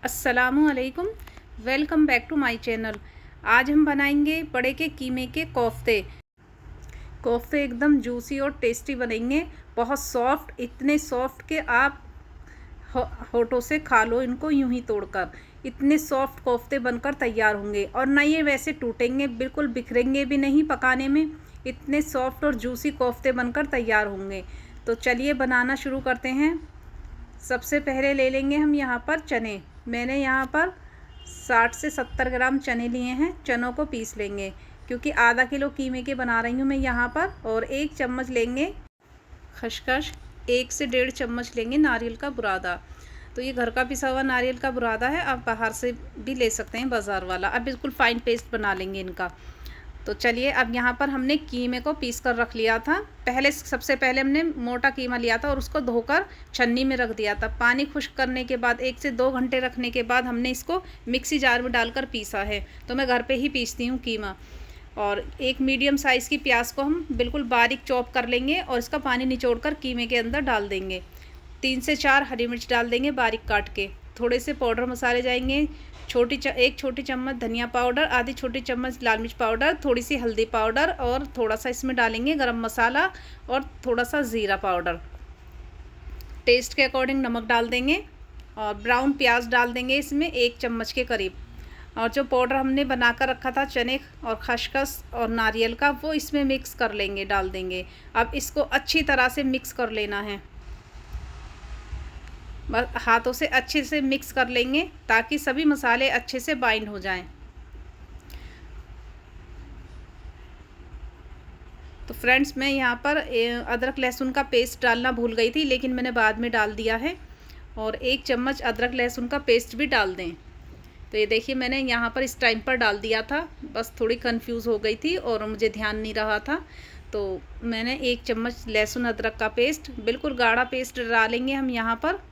अस्सलामुअलैकुम। Welcome back to my channel. आज हम बनाएंगे बड़े के कीमे के कोफ्ते। कोफ्ते एकदम जूसी और टेस्टी बनेंगे, बहुत सॉफ्ट, इतने सॉफ्ट कि आप होठों से खा लो इनको यूं ही तोड़कर। इतने सॉफ्ट कोफ्ते बनकर तैयार होंगे और ना ये वैसे टूटेंगे, बिल्कुल बिखरेंगे भी नहीं पकाने में। इतने सॉफ्ट और जूसी कोफ्ते बनकर तैयार होंगे। तो चलिए बनाना शुरू करते हैं। सबसे पहले ले लेंगे हम यहाँ पर चने। मैंने यहाँ पर 60 से 70 ग्राम चने लिए हैं। चनों को पीस लेंगे क्योंकि आधा किलो कीमे के बना रही हूँ मैं यहाँ पर। और 1 चम्मच लेंगे खसखस, 1 से 1.5 चम्मच लेंगे नारियल का बुरादा। तो ये घर का पिसा हुआ नारियल का बुरादा है, आप बाहर से भी ले सकते हैं, बाज़ार वाला। अब बिल्कुल फ़ाइन पेस्ट बना लेंगे इनका। तो चलिए, अब यहाँ पर हमने कीमे को पीस कर रख लिया था। सबसे पहले हमने मोटा कीमा लिया था और उसको धोकर छन्नी में रख दिया था। पानी खुश्क करने के बाद 1 से 2 घंटे रखने के बाद हमने इसको मिक्सी जार में डालकर पीसा है। तो मैं घर पे ही पीसती हूँ कीमा। और एक मीडियम साइज़ की प्याज को हम बिल्कुल बारीक चॉप कर लेंगे और इसका पानी निचोड़कर कीमे के अंदर डाल देंगे। 3 से 4 हरी मिर्च डाल देंगे बारीक काट के। थोड़े से पाउडर मसाले जाएंगे। 1 छोटी चम्मच धनिया पाउडर, आधी छोटी चम्मच लाल मिर्च पाउडर, थोड़ी सी हल्दी पाउडर और थोड़ा सा इसमें डालेंगे गरम मसाला और थोड़ा सा ज़ीरा पाउडर। टेस्ट के अकॉर्डिंग नमक डाल देंगे और ब्राउन प्याज डाल देंगे इसमें 1 चम्मच के करीब। और जो पाउडर हमने बना कर रखा था चने और खसखस और नारियल का, वो इसमें मिक्स कर लेंगे, डाल देंगे। अब इसको अच्छी तरह से मिक्स कर लेना है, बस हाथों से अच्छे से मिक्स कर लेंगे ताकि सभी मसाले अच्छे से बाइंड हो जाएं। तो फ्रेंड्स, मैं यहाँ पर अदरक लहसुन का पेस्ट डालना भूल गई थी, लेकिन मैंने बाद में डाल दिया है। और 1 चम्मच अदरक लहसुन का पेस्ट भी डाल दें। तो ये देखिए, मैंने यहाँ पर इस टाइम पर डाल दिया था, बस थोड़ी कंफ्यूज हो गई थी और मुझे ध्यान नहीं रहा था। तो मैंने 1 चम्मच लहसुन अदरक का पेस्ट, बिल्कुल गाढ़ा पेस्ट डालेंगे हम यहाँ पर।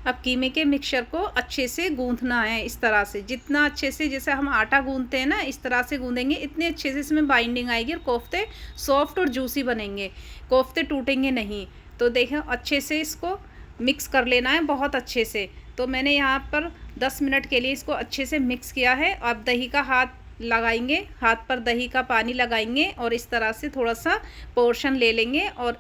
अब कीमे के मिक्सचर को अच्छे से गूंथना है, इस तरह से, जितना अच्छे से, जैसे हम आटा गूंथते हैं ना, इस तरह से गूंदेंगे, इतने अच्छे से इसमें बाइंडिंग आएगी और कोफ्ते सॉफ्ट और जूसी बनेंगे, कोफ्ते टूटेंगे नहीं। तो देखें, अच्छे से इसको मिक्स कर लेना है, बहुत अच्छे से। तो मैंने यहाँ पर 10 मिनट के लिए इसको अच्छे से मिक्स किया है। अब दही का हाथ लगाएंगे, हाथ पर दही का पानी लगाएंगे और इस तरह से थोड़ा सा पोर्शन ले लेंगे और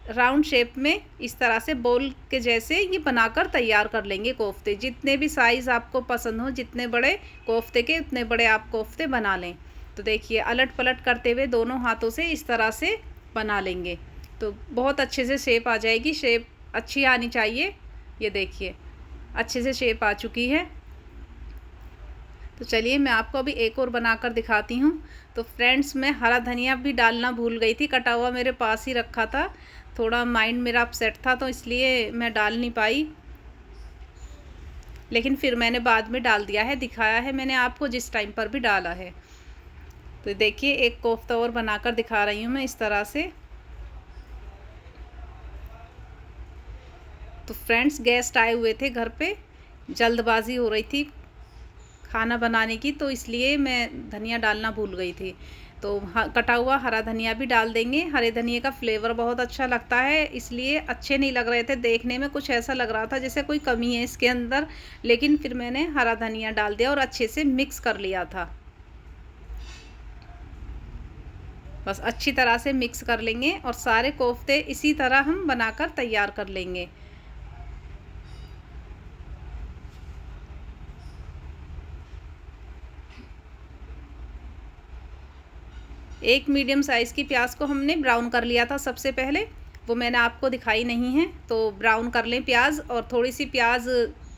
राउंड शेप में इस तरह से बोल के जैसे ये बनाकर तैयार कर लेंगे कोफ्ते। जितने भी साइज़ आपको पसंद हो, जितने बड़े कोफ्ते के, उतने बड़े आप कोफ्ते बना लें। तो देखिए, अलट पलट करते हुए दोनों हाथों से इस तरह से बना लेंगे तो बहुत अच्छे से शेप आ जाएगी। शेप अच्छी आनी चाहिए। ये देखिए, अच्छे से शेप आ चुकी है। तो चलिए, मैं आपको अभी एक और बनाकर दिखाती हूँ। तो फ्रेंड्स, मैं हरा धनिया भी डालना भूल गई थी, कटा हुआ मेरे पास ही रखा था। थोड़ा माइंड मेरा अपसेट था तो इसलिए मैं डाल नहीं पाई, लेकिन फिर मैंने बाद में डाल दिया है, दिखाया है मैंने आपको जिस टाइम पर भी डाला है। तो देखिए, एक कोफ्ता और बनाकर दिखा रही हूँ मैं इस तरह से। तो फ्रेंड्स, गेस्ट आए हुए थे घर पे, जल्दबाजी हो रही थी खाना बनाने की, तो इसलिए मैं धनिया डालना भूल गई थी। तो कटा हुआ हरा धनिया भी डाल देंगे। हरे धनिया का फ्लेवर बहुत अच्छा लगता है, इसलिए अच्छे नहीं लग रहे थे देखने में, कुछ ऐसा लग रहा था जैसे कोई कमी है इसके अंदर, लेकिन फिर मैंने हरा धनिया डाल दिया और अच्छे से मिक्स कर लिया था। बस अच्छी तरह से मिक्स कर लेंगे और सारे कोफ्ते इसी तरह हम बनाकर तैयार कर लेंगे। एक मीडियम साइज़ की प्याज को हमने ब्राउन कर लिया था सबसे पहले, वो मैंने आपको दिखाई नहीं है। तो ब्राउन कर लें प्याज और थोड़ी सी प्याज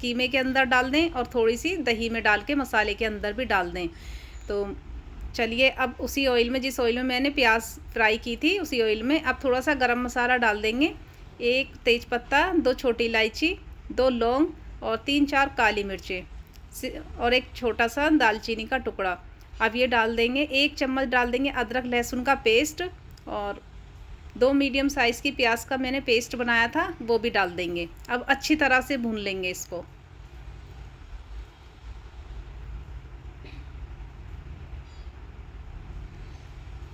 कीमे के अंदर डाल दें और थोड़ी सी दही में डाल के मसाले के अंदर भी डाल दें। तो चलिए, अब उसी ऑयल में, जिस ऑयल में मैंने प्याज फ्राई की थी, उसी ऑयल में अब थोड़ा सा गरम मसाला डाल देंगे। 1 तेज़पत्ता, 2 छोटी इलायची, 2 लौंग और 3-4 काली मिर्चें और 1 छोटा सा दालचीनी का टुकड़ा। अब ये डाल देंगे। 1 चम्मच डाल देंगे अदरक लहसुन का पेस्ट और 2 मीडियम साइज़ की प्याज का मैंने पेस्ट बनाया था, वो भी डाल देंगे। अब अच्छी तरह से भून लेंगे इसको।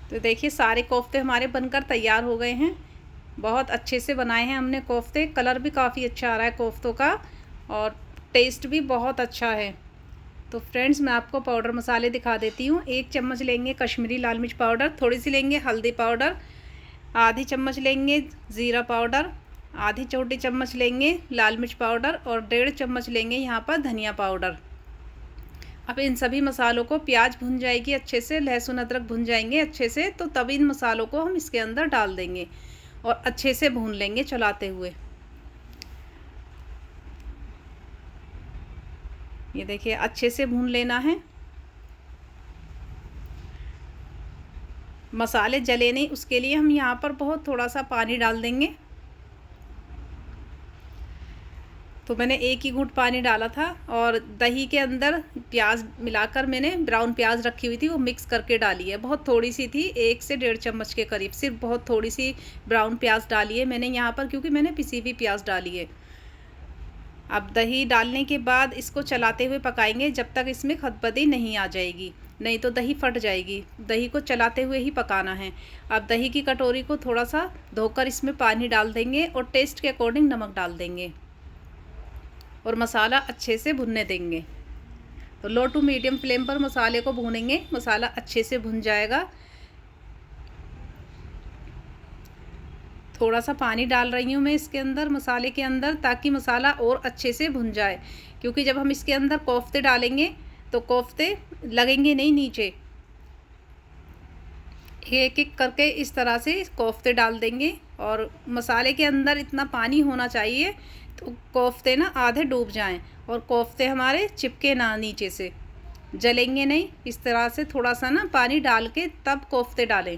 तो देखिए, सारे कोफ्ते हमारे बनकर तैयार हो गए हैं। बहुत अच्छे से बनाए हैं हमने कोफ्ते। कलर भी काफ़ी अच्छा आ रहा है कोफ्तों का और टेस्ट भी बहुत अच्छा है। तो फ्रेंड्स मैं आपको पाउडर मसाले दिखा देती हूँ। 1 चम्मच लेंगे कश्मीरी लाल मिर्च पाउडर, थोड़ी सी लेंगे हल्दी पाउडर, आधी चम्मच लेंगे ज़ीरा पाउडर, आधी छोटी चम्मच लेंगे लाल मिर्च पाउडर और 1.5 चम्मच लेंगे यहाँ पर धनिया पाउडर। अब इन सभी मसालों को प्याज भुन जाएगी अच्छे से, लहसुन अदरक भुन जाएंगे अच्छे से, तो तब इन मसालों को हम इसके अंदर डाल देंगे और अच्छे से भून लेंगे चलाते हुए। ये देखिए अच्छे से भून लेना है, मसाले जले नहीं उसके लिए हम यहाँ पर बहुत थोड़ा सा पानी डाल देंगे। तो मैंने 1 ही घूंट पानी डाला था और दही के अंदर प्याज मिलाकर मैंने ब्राउन प्याज रखी हुई थी वो मिक्स करके डाली है। बहुत थोड़ी सी थी, 1 से 1.5 चम्मच के करीब, सिर्फ बहुत थोड़ी सी ब्राउन प्याज डाली है मैंने यहाँ पर, क्योंकि मैंने पिसी हुई प्याज डाली है। अब दही डालने के बाद इसको चलाते हुए पकाएंगे जब तक इसमें खदबदी नहीं आ जाएगी, नहीं तो दही फट जाएगी। दही को चलाते हुए ही पकाना है। अब दही की कटोरी को थोड़ा सा धोकर इसमें पानी डाल देंगे और टेस्ट के अकॉर्डिंग नमक डाल देंगे और मसाला अच्छे से भुनने देंगे। तो लो टू मीडियम फ्लेम पर मसाले को भूनेंगे, मसाला अच्छे से भुन जाएगा। थोड़ा सा पानी डाल रही हूँ मैं इसके अंदर, मसाले के अंदर, ताकि मसाला और अच्छे से भुन जाए, क्योंकि जब हम इसके अंदर कोफ्ते डालेंगे तो कोफ्ते लगेंगे नहीं नीचे। एक एक करके इस तरह से कोफ्ते डाल देंगे और मसाले के अंदर इतना पानी होना चाहिए तो कोफ्ते ना आधे डूब जाएं और कोफ्ते हमारे चिपके ना, नीचे से जलेंगे नहीं। इस तरह से थोड़ा सा ना पानी डाल के तब कोफ्ते डालें।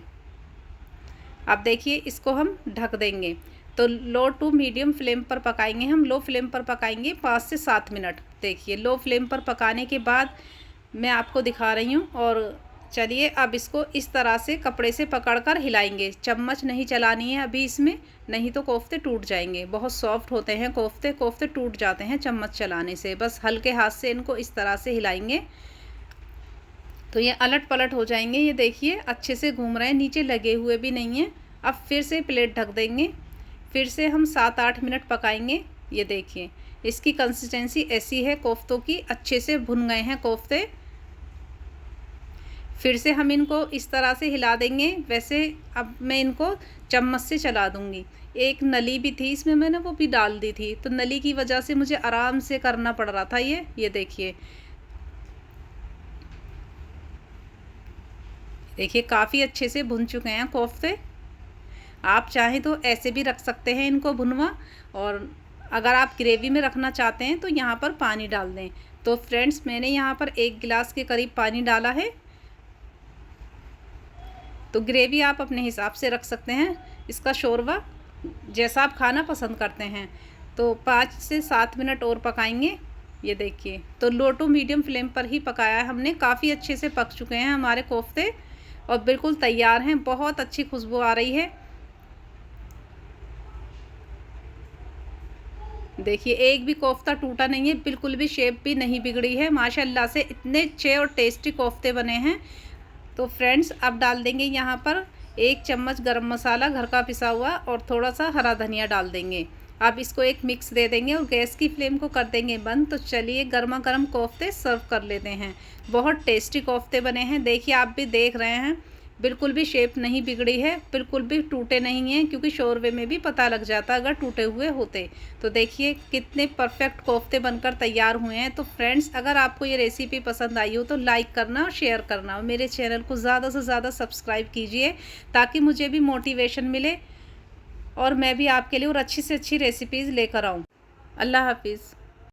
अब देखिए इसको हम ढक देंगे। तो लो टू मीडियम फ्लेम पर पकाएंगे, हम लो फ्लेम पर पकाएंगे 5 से 7 मिनट। देखिए लो फ्लेम पर पकाने के बाद मैं आपको दिखा रही हूँ। और चलिए अब इसको इस तरह से कपड़े से पकड़कर हिलाएंगे, चम्मच नहीं चलानी है अभी इसमें, नहीं तो कोफ्ते टूट जाएंगे। बहुत सॉफ्ट होते हैं कोफ्ते, कोफ्ते टूट जाते हैं चम्मच चलाने से। बस हल्के हाथ से इनको इस तरह से हिलाएंगे तो ये अलट पलट हो जाएंगे। ये देखिए अच्छे से घूम रहे हैं, नीचे लगे हुए भी नहीं हैं। अब फिर से प्लेट ढक देंगे, फिर से हम 7-8 मिनट पकाएंगे। ये देखिए इसकी कंसिस्टेंसी ऐसी है कोफ्तों की, अच्छे से भुन गए हैं कोफ्ते। फिर से हम इनको इस तरह से हिला देंगे। वैसे अब मैं इनको चम्मच से चला दूंगी। एक नली भी थी इसमें, मैंने वो भी डाल दी थी, तो नली की वजह से मुझे आराम से करना पड़ रहा था। ये देखिए काफ़ी अच्छे से भुन चुके हैं कोफ्ते। आप चाहें तो ऐसे भी रख सकते हैं इनको भुनवा, और अगर आप ग्रेवी में रखना चाहते हैं तो यहाँ पर पानी डाल दें। तो फ्रेंड्स मैंने यहाँ पर 1 गिलास के करीब पानी डाला है। तो ग्रेवी आप अपने हिसाब से रख सकते हैं, इसका शोरबा जैसा आप खाना पसंद करते हैं। तो 5 से 7 मिनट और पकाएंगे। ये देखिए तो लो टू मीडियम फ्लेम पर ही पकाया है हमने। काफ़ी अच्छे से पक चुके हैं हमारे कोफ्ते और बिल्कुल तैयार हैं। बहुत अच्छी खुशबू आ रही है। देखिए एक भी कोफ्ता टूटा नहीं है, बिल्कुल भी शेप भी नहीं बिगड़ी है। माशाल्लाह से इतने अच्छे और टेस्टी कोफ्ते बने हैं। तो फ्रेंड्स अब डाल देंगे यहाँ पर 1 चम्मच गरम मसाला घर का पिसा हुआ और थोड़ा सा हरा धनिया डाल देंगे। अब इसको एक मिक्स दे देंगे और गैस की फ्लेम को कर देंगे बंद। तो चलिए गर्मा गर्म कोफ्ते सर्व कर लेते हैं। बहुत टेस्टी कोफ्ते बने हैं। देखिए आप भी देख रहे हैं, बिल्कुल भी शेप नहीं बिगड़ी है, बिल्कुल भी टूटे नहीं हैं, क्योंकि शोरबे में भी पता लग जाता अगर टूटे हुए होते। तो देखिए कितने परफेक्ट कोफ्ते बनकर तैयार हुए हैं। तो फ्रेंड्स अगर आपको ये रेसिपी पसंद आई हो तो लाइक करना और शेयर करना और मेरे चैनल को ज़्यादा से ज़्यादा सब्सक्राइब कीजिए, ताकि मुझे भी मोटिवेशन मिले और मैं भी आपके लिए और अच्छी से अच्छी रेसिपीज़ लेकर आऊँ। अल्लाह हाफिज़।